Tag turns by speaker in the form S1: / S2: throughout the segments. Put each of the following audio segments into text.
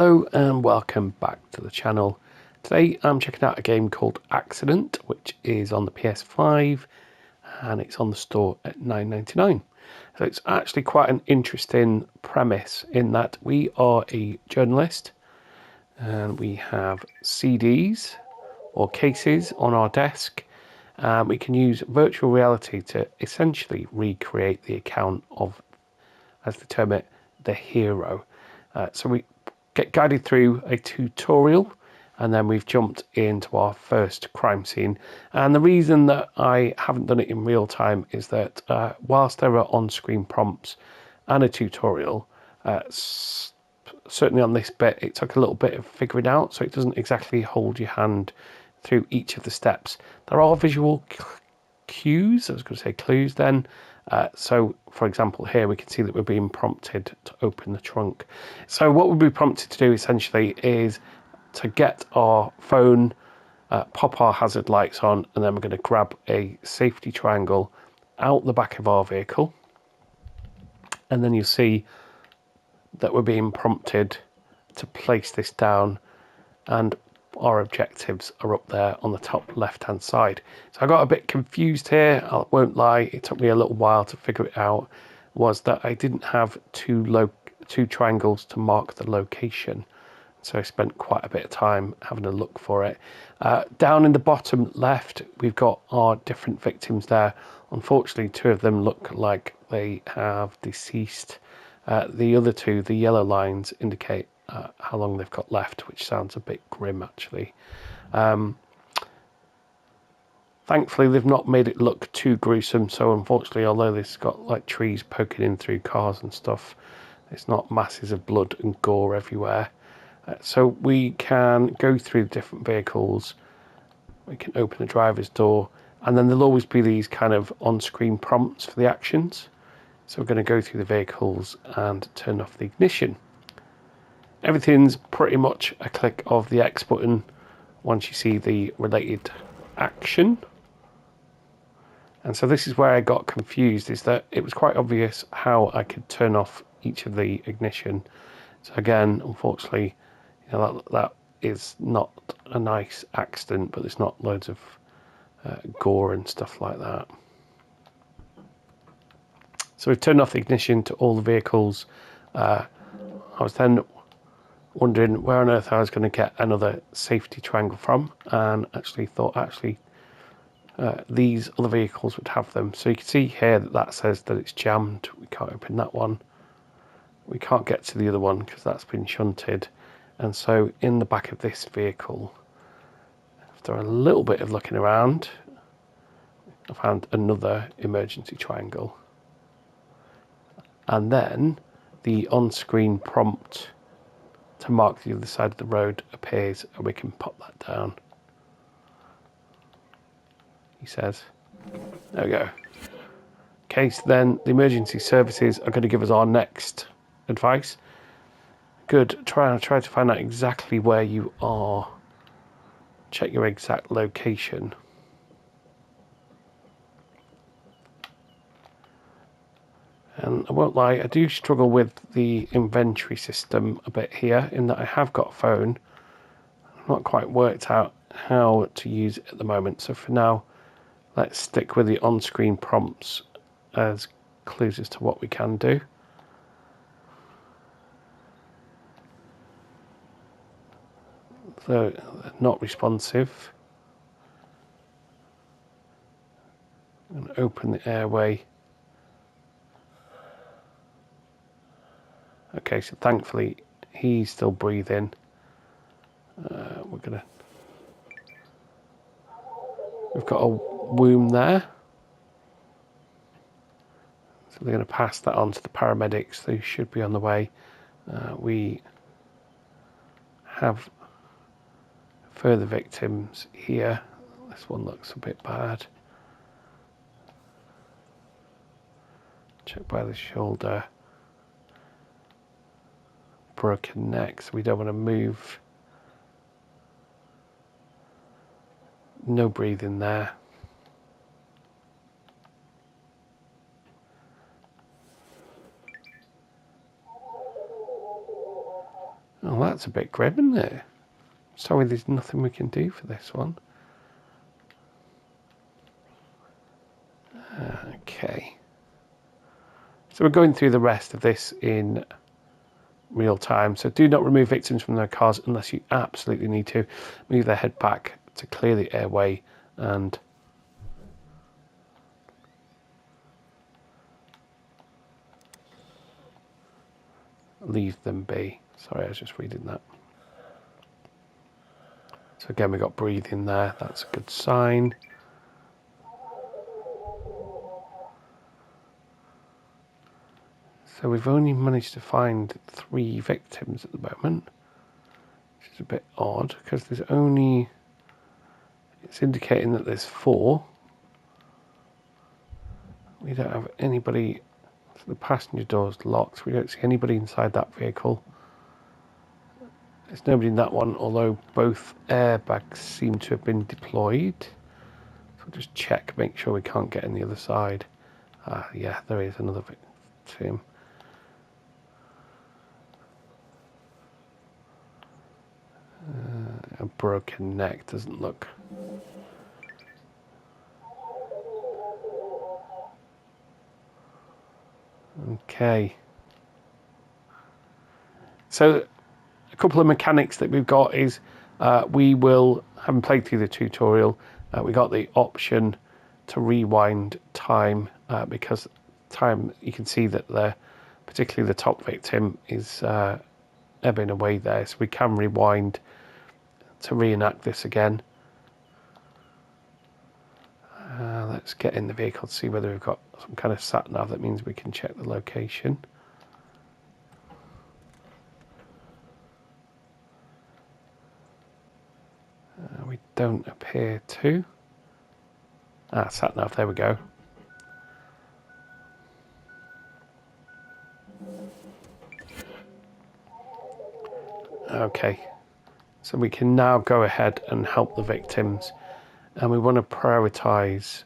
S1: Hello and welcome back to the channel. Today I'm checking out a game called Accident, which is on the PS5 and it's on the store at $9.99. So it's actually quite an interesting premise in that we are a journalist and we have CDs or cases on our desk. We can use virtual reality to essentially recreate the account of, as they term it, the hero. So we get guided through a tutorial and then we've jumped into our first crime scene. And the reason that I haven't done it in real time is that whilst there are on-screen prompts and a tutorial, certainly on this bit it took a little bit of figuring out, so it doesn't exactly hold your hand through each of the steps. There are visual cues, I was going to say clues then. So, for example, here we can see that we're being prompted to open the trunk. So what we'll be prompted to do essentially is to get our phone, pop our hazard lights on, and then we're going to grab a safety triangle out the back of our vehicle. And then you'll see that we're being prompted to place this down, and our objectives are up there on the top left hand side. So I got a bit confused here, I won't lie, it took me a little while to figure it out. Was that I didn't have two triangles to mark the location, so I spent quite a bit of time having a look for it. Down in the bottom left we've got our different victims there. Unfortunately, two of them look like they have deceased. The other two, the yellow lines, indicate how long they've got left, which sounds a bit grim actually. Thankfully they've not made it look too gruesome, so unfortunately, although this has got like trees poking in through cars and stuff, it's not masses of blood and gore everywhere. So we can go through different vehicles, we can open the driver's door, and then there'll always be these kind of on-screen prompts for the actions. So we're going to go through the vehicles and turn off the ignition. Everything's pretty much a click of the X button once you see the related action. And so this is where I got confused, is that it was quite obvious how I could turn off each of the ignition. So again, unfortunately, you know, that is not a nice accident, but there's not loads of gore and stuff like that. So we've turned off the ignition to all the vehicles. I was then wondering where on earth I was going to get another safety triangle from, and actually thought these other vehicles would have them. So you can see here that says that it's jammed. We can't open that one. We can't get to the other one because that's been shunted. And so in the back of this vehicle, after a little bit of looking around, I found another emergency triangle. And then the on-screen prompt to mark the other side of the road appears, and we can pop that down. He says, there we go. Okay, so then the emergency services are going to give us our next advice. Good, try to find out exactly where you are. Check your exact location. And I won't lie, I do struggle with the inventory system a bit here, in that I have got a phone. I've not quite worked out how to use it at the moment. So for now, let's stick with the on-screen prompts as clues as to what we can do. So, not responsive. I'm going to open the airway. Okay, so thankfully he's still breathing. We've got a womb there. So they're going to pass that on to the paramedics. They should be on the way. We have further victims here. This one looks a bit bad. Check by the shoulder. Broken neck, so we don't want to move. No breathing there. Oh, that's a bit grim, isn't it? Sorry, there's nothing we can do for this one. Okay. So we're going through the rest of this in real time. So do not remove victims from their cars unless you absolutely need to. Move their head back to clear the airway and leave them be. Sorry, I was just reading that. So again, we got breathing there. That's a good sign. So we've only managed to find 3 victims at the moment, which is a bit odd because there's only, it's indicating that there's 4. We don't have anybody, so the passenger door's locked. We don't see anybody inside that vehicle. There's nobody in that one, although both airbags seem to have been deployed. So we'll just check, make sure we can't get in the other side. Yeah, there is another victim. A broken neck doesn't look. Okay. So a couple of mechanics that we've got is we will, having played through the tutorial, we got the option to rewind time because time, you can see that particularly the top victim is ebbing away there, so we can rewind to reenact this again. Let's get in the vehicle to see whether we've got some kind of sat nav that means we can check the location. We don't appear to. Sat nav, there we go. Okay, so we can now go ahead and help the victims, and we want to prioritize.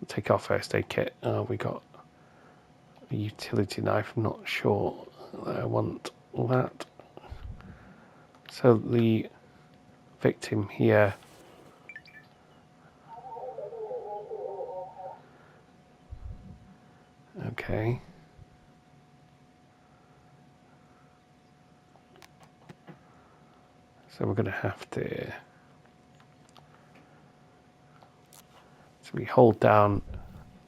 S1: Take our first aid kit. We got a utility knife. I'm not sure I want that. So the victim here. Okay. So we're going to have to. So we hold down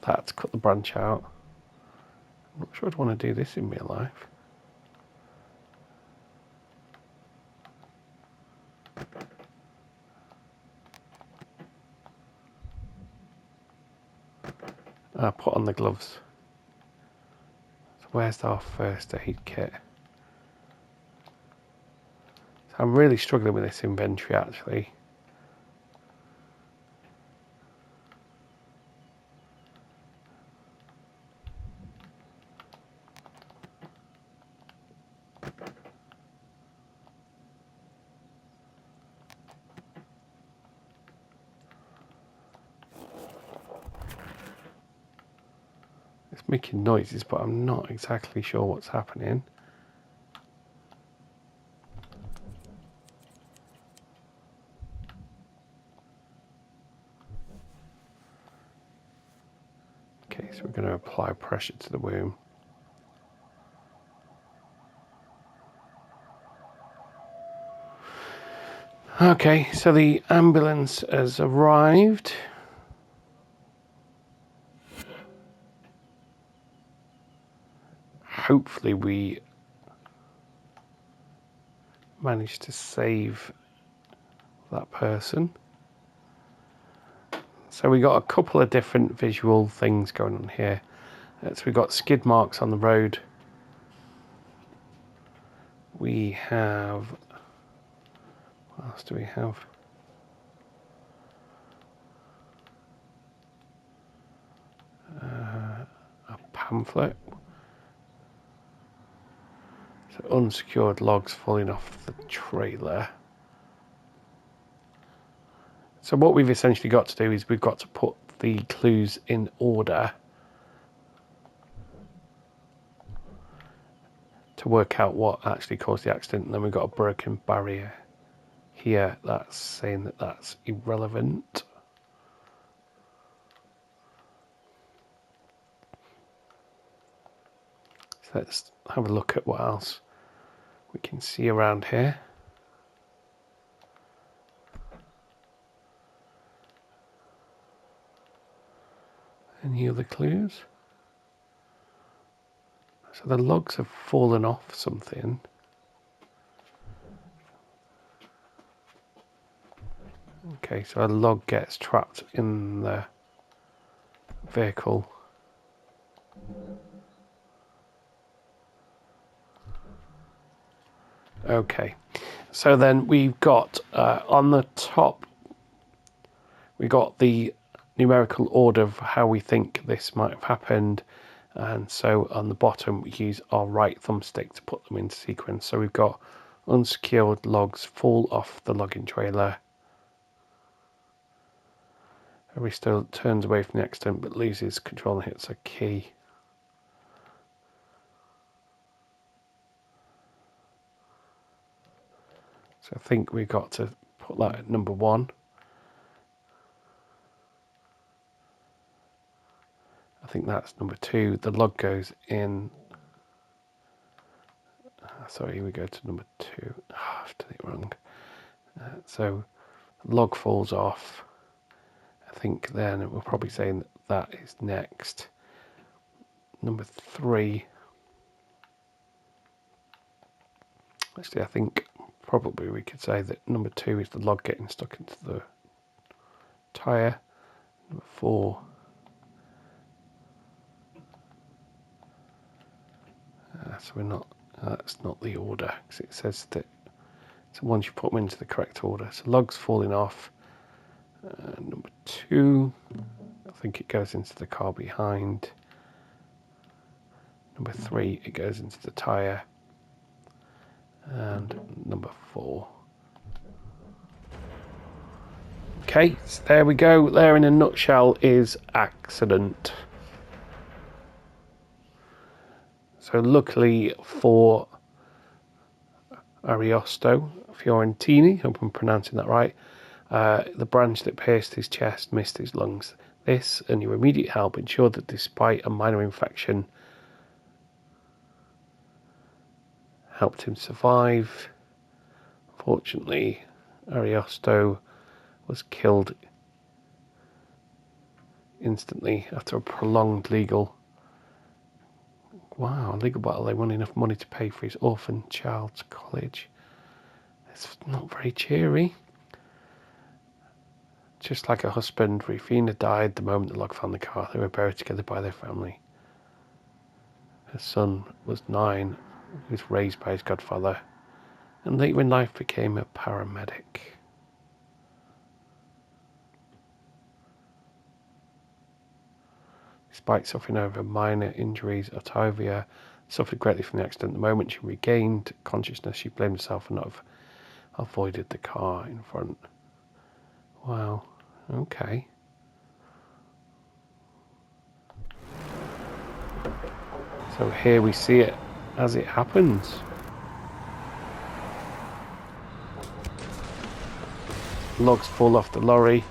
S1: that to cut the branch out. I'm not sure I'd want to do this in real life. Put on the gloves. So where's our first aid kit? So I'm really struggling with this inventory actually. It's making noises, but I'm not exactly sure what's happening. Okay, so we're going to apply pressure to the wound. Okay, so the ambulance has arrived. Hopefully we managed to save that person. So we got a couple of different visual things going on here. So we got skid marks on the road. We have, what else do we have? A pamphlet. So unsecured logs falling off the trailer. So what we've essentially got to do is we've got to put the clues in order. to work out what actually caused the accident. And then we've got a broken barrier here that's saying that that's irrelevant. So let's have a look at what else we can see around here. Any other clues? So the logs have fallen off something. Okay, so a log gets trapped in the vehicle. Okay, so then we've got on the top, we got the numerical order of how we think this might have happened. And so on the bottom, we use our right thumbstick to put them into sequence. So we've got unsecured logs fall off the logging trailer. Harry still turns away from the accident but loses control and hits a key. So I think we've got to put that at number 1. I think that's number 2. The log goes in. Sorry, we go to number 2. Oh, I've done it wrong. So log falls off. I think then we're probably saying that is next. Number 3. Actually, I think probably we could say that number 2 is the log getting stuck into the tyre. Number 4. So we're not. That's not the order because it says that. So once you put them into the correct order, so logs falling off. Number 2, I think it goes into the car behind. Number 3, it goes into the tyre. And number 4. Okay, so there we go. There in a nutshell is accident. So luckily for Ariosto Fiorentini, hope I'm pronouncing that right, the branch that pierced his chest missed his lungs. This and your immediate help ensured that despite a minor infection, helped him survive. Fortunately, Ariosto was killed instantly after a prolonged legal battle. They won enough money to pay for his orphan child's college. It's not very cheery. Just like her husband, Rufina died the moment the log found the car. They were buried together by their family. Her son was 9. He was raised by his godfather, and later in life became a paramedic. Despite suffering over minor injuries, Otavia suffered greatly from the accident. The moment she regained consciousness, she blamed herself for not have avoided the car in front. Wow, okay. So here we see it as it happens. Logs fall off the lorry.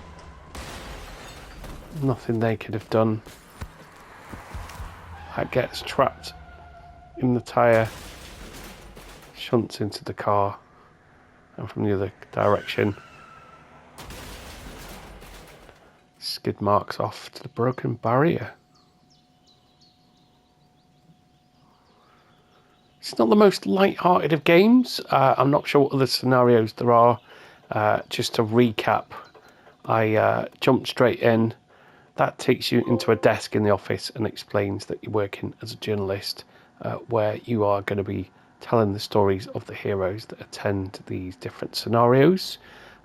S1: Nothing they could have done. That gets trapped in the tyre, shunts into the car, and from the other direction, skid marks off to the broken barrier. It's not the most light-hearted of games. I'm not sure what other scenarios there are. Just to recap, I jumped straight in. That takes you into a desk in the office and explains that you're working as a journalist, where you are going to be telling the stories of the heroes that attend these different scenarios.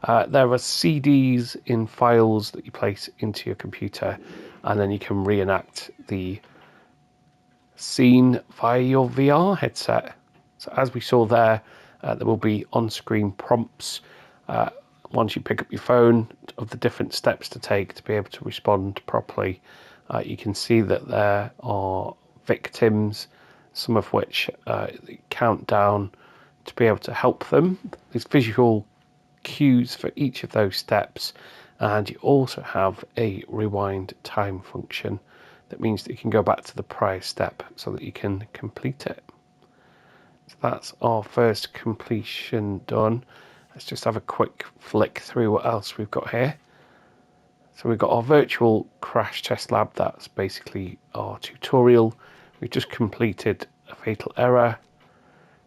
S1: There are CDs in files that you place into your computer, and then you can reenact the scene via your VR headset. So as we saw there, there will be on-screen prompts once you pick up your phone of the different steps to take to be able to respond properly. You can see that there are victims some of which count down to be able to help them. There's visual cues for each of those steps, and you also have a rewind time function that means that you can go back to the prior step so that you can complete it. So that's our first completion done. Let's just have a quick flick through what else we've got here. So we've got our virtual crash test lab. That's basically our tutorial. We've just completed a fatal error.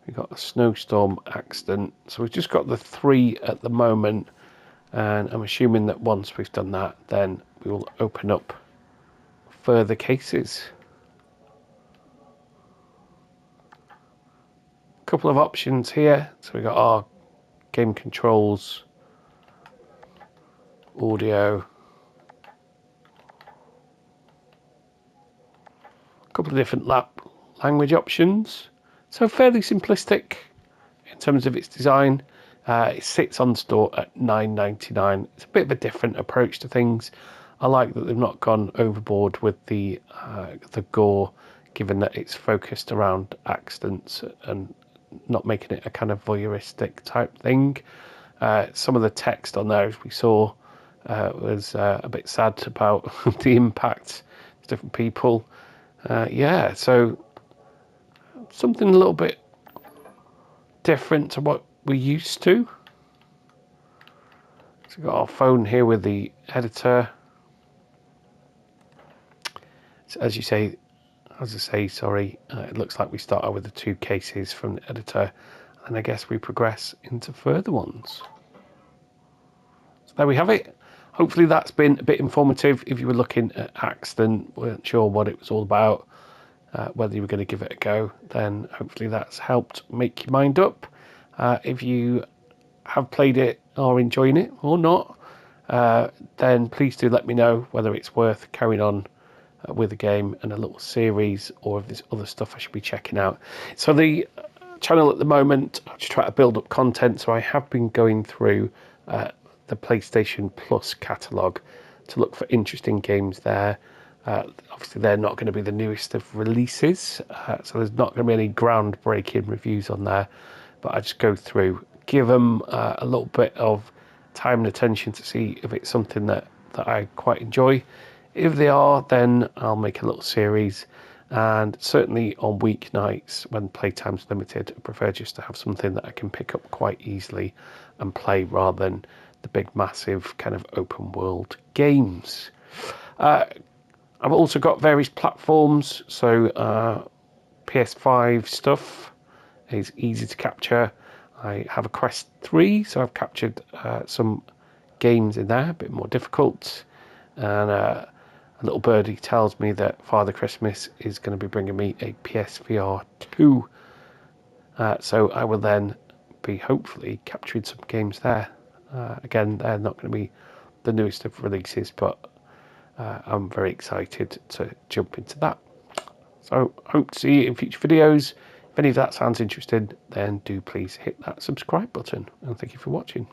S1: We've got a snowstorm accident. So we've just got the 3 at the moment. And I'm assuming that once we've done that, then we will open up further cases. A couple of options here. So we've got our game controls, audio, a couple of different language options. So fairly simplistic in terms of its design. It sits on store at $9.99. It's a bit of a different approach to things. I like that they've not gone overboard with the gore, given that it's focused around accidents and not making it a kind of voyeuristic type thing. Some of the text on there, as we saw, was a bit sad about the impact of different people. Yeah, so something a little bit different to what we're used to. So we've got our phone here with the editor. So as I say, it looks like we start out with the 2 cases from the editor, and I guess we progress into further ones. So there we have it. Hopefully that's been a bit informative. If you were looking at accident, weren't sure what it was all about, whether you were going to give it a go, then hopefully that's helped make your mind up. If you have played it or enjoying it or not, then please do let me know whether it's worth carrying on with the game and a little series, or if there's other stuff I should be checking out. So the channel at the moment, I just try to build up content, so I have been going through the PlayStation Plus catalogue to look for interesting games there. Obviously they're not going to be the newest of releases, so there's not going to be any groundbreaking reviews on there, but I just go through, give them a little bit of time and attention to see if it's something that I quite enjoy. If they are, then I'll make a little series, and certainly on weeknights when playtime's limited, I prefer just to have something that I can pick up quite easily and play rather than the big massive kind of open world games. I've also got various platforms, so PS5 stuff is easy to capture. I have a Quest 3, so I've captured some games in there, a bit more difficult, and a little birdie tells me that Father Christmas is going to be bringing me a PSVR 2, so I will then be hopefully capturing some games there. Again, they're not going to be the newest of releases, but I'm very excited to jump into that. So hope to see you in future videos. If any of that sounds interesting, then do please hit that subscribe button, and thank you for watching.